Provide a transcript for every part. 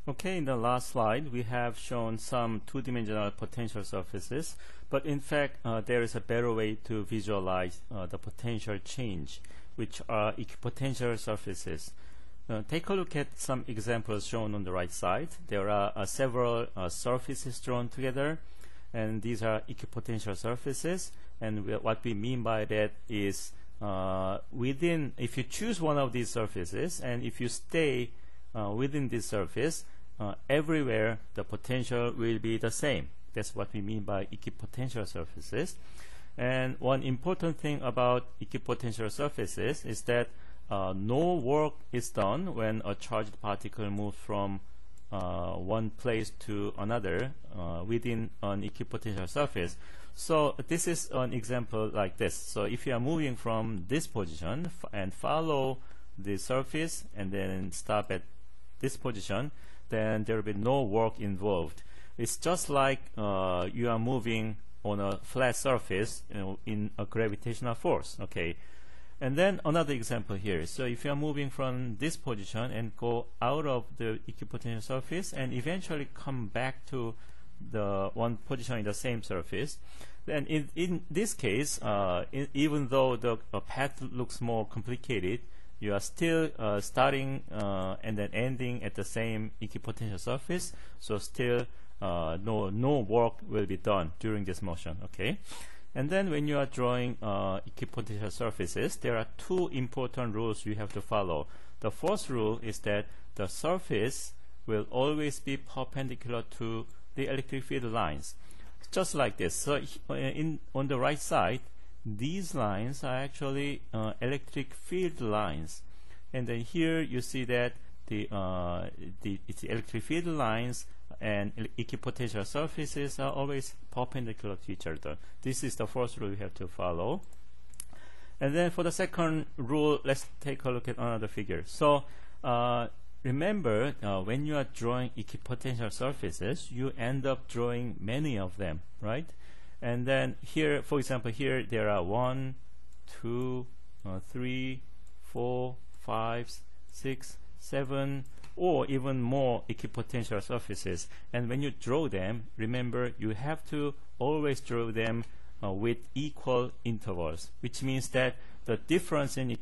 Okay, in the last slide, we have shown some two-dimensional potential surfaces, but in fact, there is a better way to visualize the potential change, which are equipotential surfaces. Take a look at some examples shown on the right side. There are several surfaces drawn together, and these are equipotential surfaces. And what we mean by that is if you choose one of these surfaces, and if you stay within this surface, everywhere the potential will be the same. That's what we mean by equipotential surfaces. And one important thing about equipotential surfaces is that no work is done when a charged particle moves from one place to another within an equipotential surface. So this is an example like this. So if you are moving from this position and follow the surface and then stop at this position, then there will be no work involved. It's just like you are moving on a flat surface, in a gravitational force. Okay, and then another example here. So if you are moving from this position and go out of the equipotential surface and eventually come back to the one position in the same surface, then in this case, even though the path looks more complicated, you are still starting and then ending at the same equipotential surface, so still no work will be done during this motion. Okay, and then when you are drawing equipotential surfaces, there are two important rules you have to follow. The first rule is that the surface will always be perpendicular to the electric field lines, just like this. So on the right side, these lines are actually electric field lines, and then here you see that it's electric field lines and equipotential surfaces are always perpendicular to each other. This is the first rule we have to follow. And then for the second rule, let's take a look at another figure. So remember, when you are drawing equipotential surfaces, you end up drawing many of them, right? And then here, for example, here there are 1, 2, 3, 4, 5, 6, 7, or even more equipotential surfaces. And when you draw them, remember, you have to always draw them with equal intervals, which means that the difference in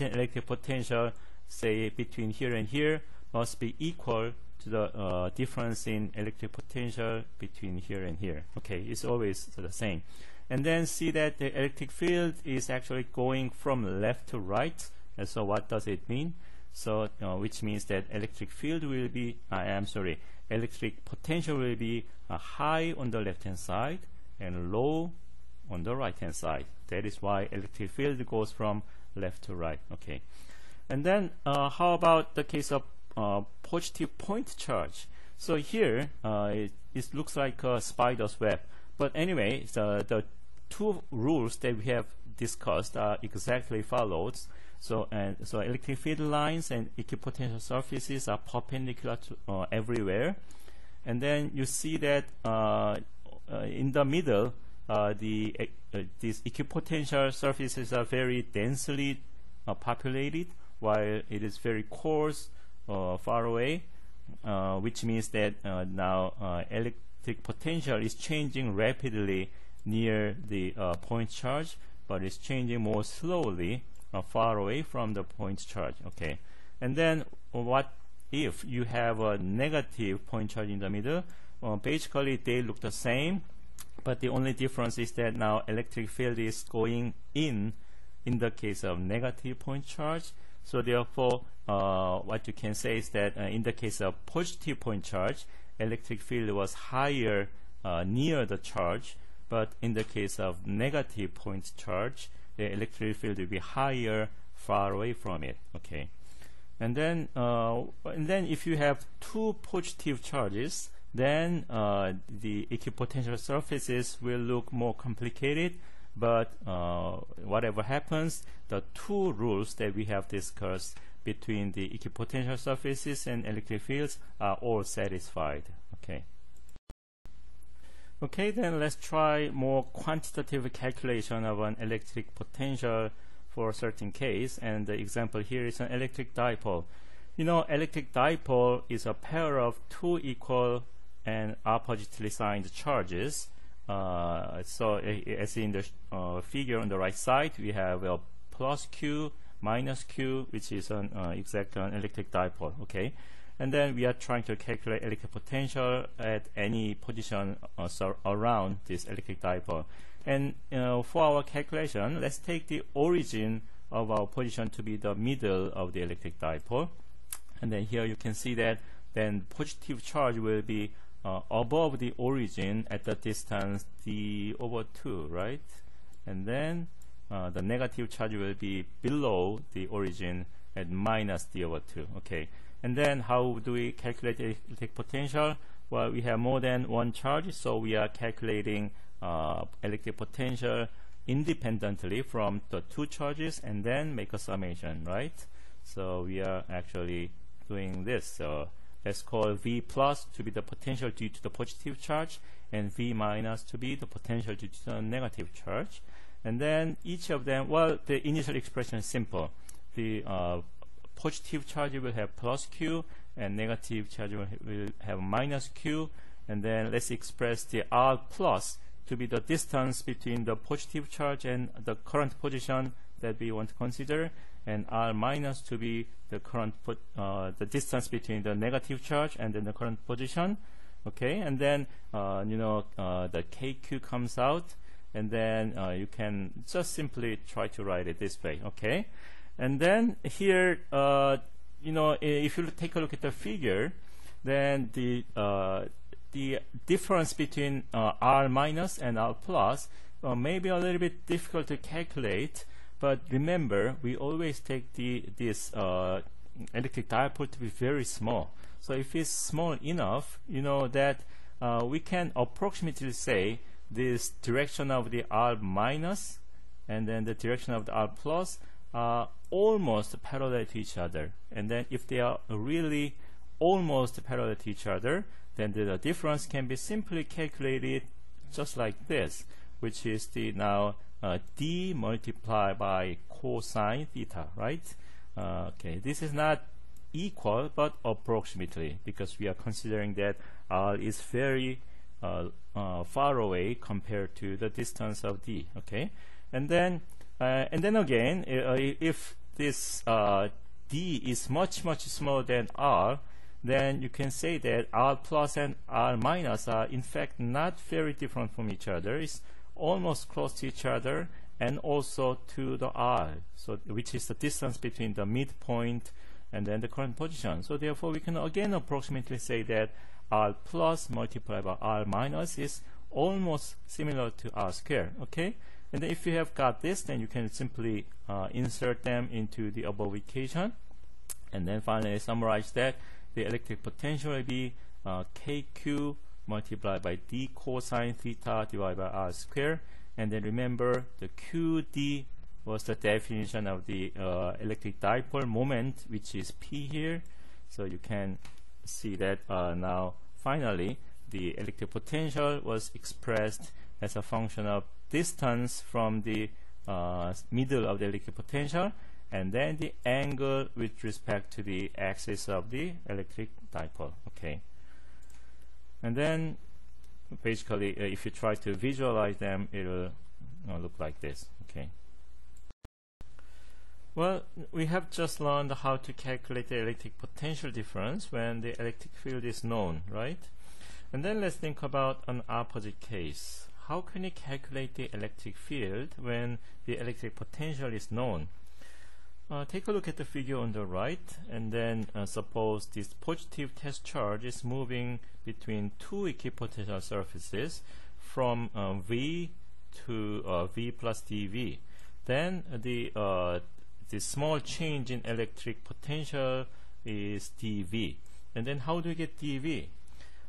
electric potential, say between here and here, must be equal to the difference in electric potential between here and here. Okay, it's always the same. And then see that the electric field is actually going from left to right. And so what does it mean? So which means that electric field will be, electric potential will be high on the left hand side and low on the right hand side. That is why electric field goes from left to right. Okay, and then how about the case of positive point charge? So here it looks like a spider's web, but anyway, the two rules that we have discussed are exactly followed. So electric field lines and equipotential surfaces are perpendicular to everywhere. And then you see that in the middle, these equipotential surfaces are very densely populated, while it is very coarse far away, which means that now electric potential is changing rapidly near the point charge, but it's changing more slowly far away from the point charge. Okay, and then what if you have a negative point charge in the middle? Basically they look the same, but the only difference is that now electric field is going in the case of negative point charge. So therefore what you can say is that in the case of positive point charge, electric field was higher near the charge, but in the case of negative point charge, the electric field will be higher far away from it. Okay, and then if you have two positive charges, then the equipotential surfaces will look more complicated, but whatever happens, the two rules that we have discussed between the equipotential surfaces and electric fields are all satisfied. Okay. Okay, then let's try more quantitative calculation of an electric potential for a certain case. And the example here is an electric dipole. You know, electric dipole is a pair of two equal and oppositely signed charges. As in the figure on the right side, we have a plus Q, minus Q, which is an exact electric dipole. Okay, and then we are trying to calculate electric potential at any position around this electric dipole. And for our calculation, let's take the origin of our position to be the middle of the electric dipole. And then here you can see that then positive charge will be above the origin at the distance d/2, right? And then the negative charge will be below the origin at minus d/2. Okay. And then how do we calculate the electric potential? Well, we have more than one charge, so we are calculating electric potential independently from the two charges and then make a summation, right? So we are actually doing this. So let's call V plus to be the potential due to the positive charge and V minus to be the potential due to the negative charge. And then each of them, well, the initial expression is simple. The positive charge will have plus Q and negative charge will have minus Q. And then let's express the R plus to be the distance between the positive charge and the current position that we want to consider, and R minus to be the current the distance between the negative charge and then the current position. Okay, and then the KQ comes out, and then you can just simply try to write it this way. Okay, and then here if you take a look at the figure, then the difference between R minus and R plus may be a little bit difficult to calculate, but remember, we always take this electric dipole to be very small. So if it's small enough, you know that we can approximately say this direction of the R minus and then the direction of the R plus are almost parallel to each other. And then if they are really almost parallel to each other, then the difference can be simply calculated just like this, which is the now d multiplied by cosine theta, right? Okay, this is not equal but approximately, because we are considering that R is very far away compared to the distance of d. Okay, and then again, if this d is much smaller than R, then you can say that R plus and R minus are in fact not very different from each other. It's almost close to each other, and also to the R, so which is the distance between the midpoint and then the current position. So therefore we can again approximately say that R plus multiplied by R minus is almost similar to R squared. Okay, and then if you have got this, then you can simply insert them into the above equation, and then finally summarize that the electric potential will be KQ multiplied by d cosine theta divided by R squared. And then remember, the QD was the definition of the electric dipole moment, which is P here. So you can see that now finally the electric potential was expressed as a function of distance from the middle of the electric potential, and then the angle with respect to the axis of the electric dipole. Okay, and then basically if you try to visualize them, it will look like this. Okay, well, we have just learned how to calculate the electric potential difference when the electric field is known, right? And then let's think about an opposite case. How can we calculate the electric field when the electric potential is known? Take a look at the figure on the right, and then suppose this positive test charge is moving between two equipotential surfaces from V to V plus dV. Then the small change in electric potential is dV. And then how do we get dV?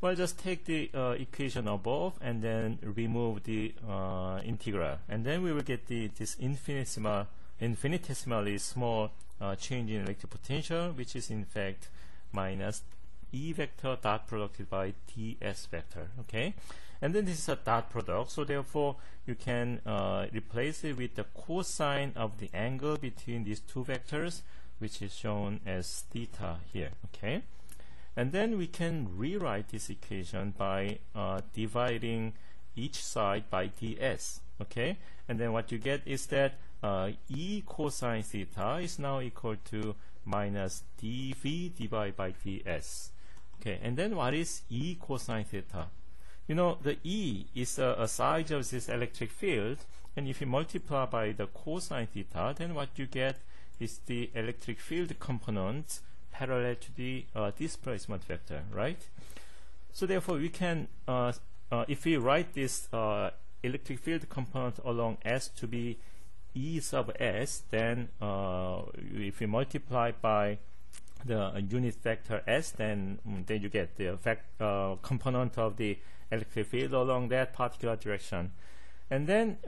Well, just take the equation above and then remove the integral, and then we will get this infinitesimally small change in electric potential, which is in fact minus E vector dot product by ds vector. Okay, and then this is a dot product, so therefore you can replace it with the cosine of the angle between these two vectors. which is shown as theta here. Okay, and then we can rewrite this equation by dividing each side by ds. Okay, and then what you get is that e cosine theta is now equal to minus dv divided by ds. Okay, and then what is e cosine theta? You know, the E is a size of this electric field, and if you multiply by the cosine theta, then what you get is the electric field component parallel to the displacement vector, right? So therefore we can, if we write this electric field component along S to be E sub S, then if we multiply by the unit vector S, then you get the component of the electric field along that particular direction. And then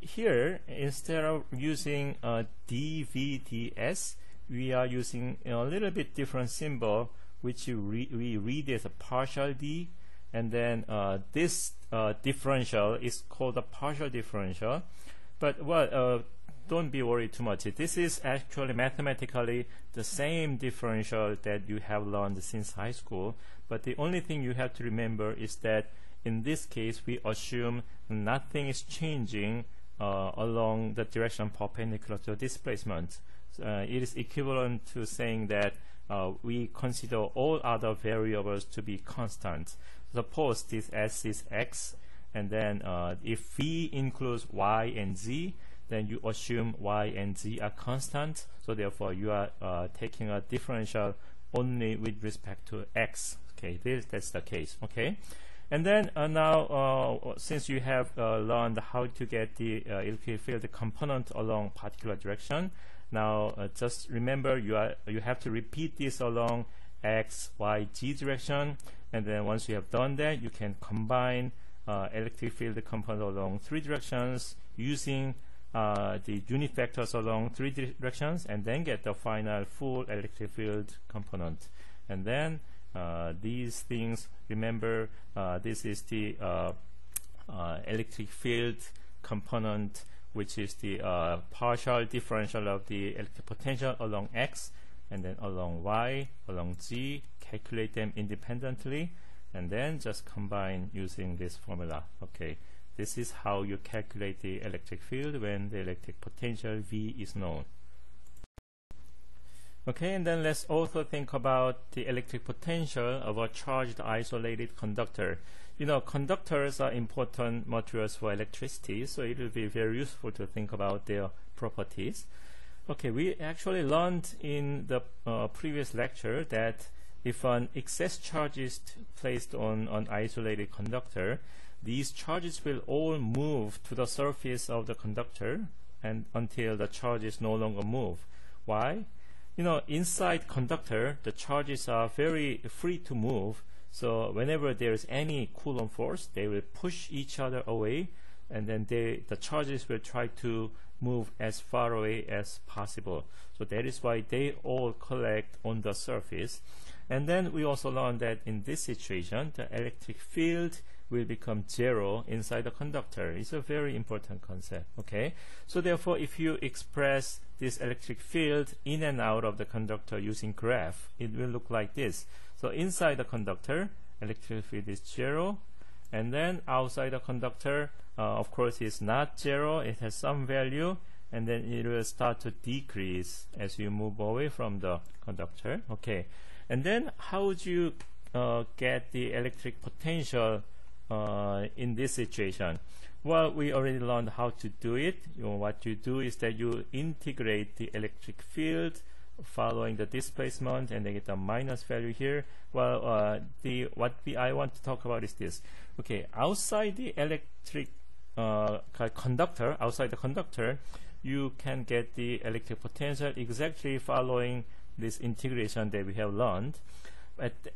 here, instead of using dvds, we are using a little bit different symbol, which we read as a partial d, and then this differential is called a partial differential. But well, don't be worried too much. This is actually mathematically the same differential that you have learned since high school, but the only thing you have to remember is that in this case we assume nothing is changing along the direction perpendicular to displacement. It is equivalent to saying that we consider all other variables to be constant. Suppose this S is X, and then if V includes Y and Z, then you assume Y and Z are constant, so therefore you are taking a differential only with respect to X. Okay, that's the case. Okay, and then now since you have learned how to get the electric field component along particular direction, now just remember you have to repeat this along X, Y, Z direction, and then once you have done that, you can combine electric field component along three directions using the unit vectors along three directions, and then get the final full electric field component. And then these things, remember, this is the electric field component, which is the partial differential of the electric potential along X, and then along Y, along Z. Calculate them independently, and then just combine using this formula. Okay. This is how you calculate the electric field when the electric potential V is known. Okay, and then let's also think about the electric potential of a charged isolated conductor. You know, conductors are important materials for electricity, so it will be very useful to think about their properties. Okay, we actually learned in the previous lecture that if an excess charge is placed on an isolated conductor, these charges will all move to the surface of the conductor and until the charges no longer move. Why? You know, inside conductor, the charges are very free to move. So whenever there is any Coulomb force, they will push each other away, and then the charges will try to move as far away as possible. So that is why they all collect on the surface. And then we also learned that in this situation, the electric field will become zero inside the conductor. It's a very important concept. Okay, so therefore if you express this electric field in and out of the conductor using graph, it will look like this. So inside the conductor, electric field is zero, and then outside the conductor, of course, it's not zero, it has some value, and then it will start to decrease as you move away from the conductor. Okay, and then how would you get the electric potential in this situation? Well, we already learned how to do it. What you do is that you integrate the electric field following the displacement, and then get the minus value here. Well, I want to talk about is this. Okay, outside the electric conductor, outside the conductor, you can get the electric potential exactly following this integration that we have learned.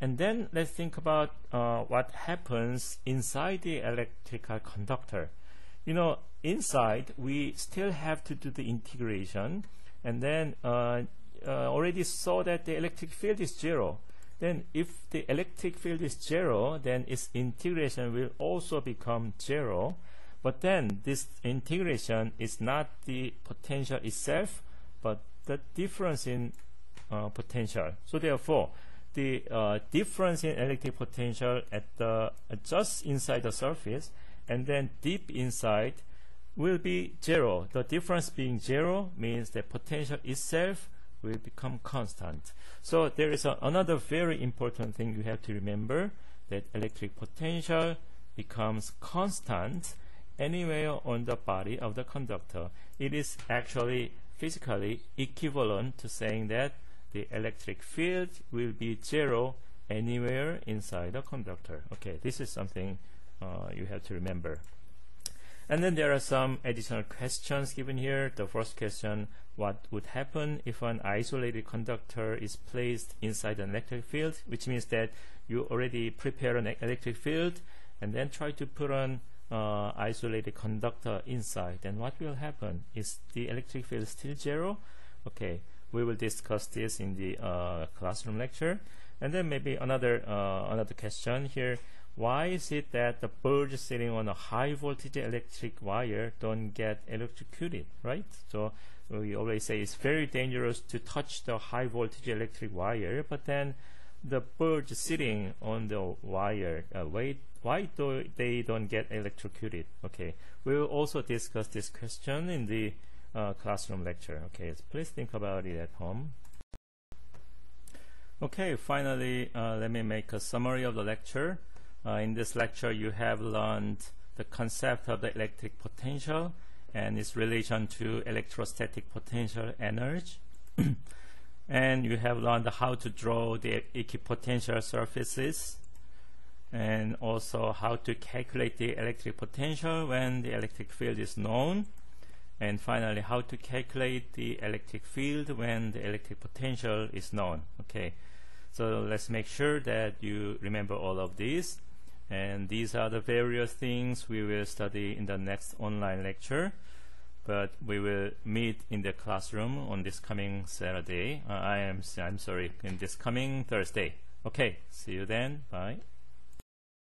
And then let's think about what happens inside the electrical conductor. You know, inside we still have to do the integration, and then already saw that the electric field is zero. Then if the electric field is zero, then its integration will also become zero. But then this integration is not the potential itself, but the difference in potential. So therefore, the difference in electric potential at the just inside the surface and then deep inside will be zero. The difference being zero means the potential itself will become constant. So there is another very important thing you have to remember, that electric potential becomes constant anywhere on the body of the conductor. It is actually physically equivalent to saying that the electric field will be zero anywhere inside the conductor. Okay, this is something you have to remember. And then there are some additional questions given here. The first question, what would happen if an isolated conductor is placed inside an electric field, which means that you already prepare an electric field and then try to put an isolated conductor inside. Then what will happen? Is the electric field still zero? Okay, we will discuss this in the classroom lecture. And then maybe another question here. Why is it that the birds sitting on a high voltage electric wire don't get electrocuted, right? So we always say it's very dangerous to touch the high voltage electric wire, but then the birds sitting on the wire, why do they don't get electrocuted? Okay, we will also discuss this question in the classroom lecture. Okay, so please think about it at home. Okay, finally, let me make a summary of the lecture. In this lecture, you have learned the concept of the electric potential and its relation to electrostatic potential energy. And you have learned how to draw the equipotential surfaces, and also how to calculate the electric potential when the electric field is known, and finally how to calculate the electric field when the electric potential is known. Okay, so let's make sure that you remember all of these, and these are the various things we will study in the next online lecture, but we will meet in the classroom on this coming Saturday. I'm sorry, in this coming Thursday. Okay, see you then. Bye.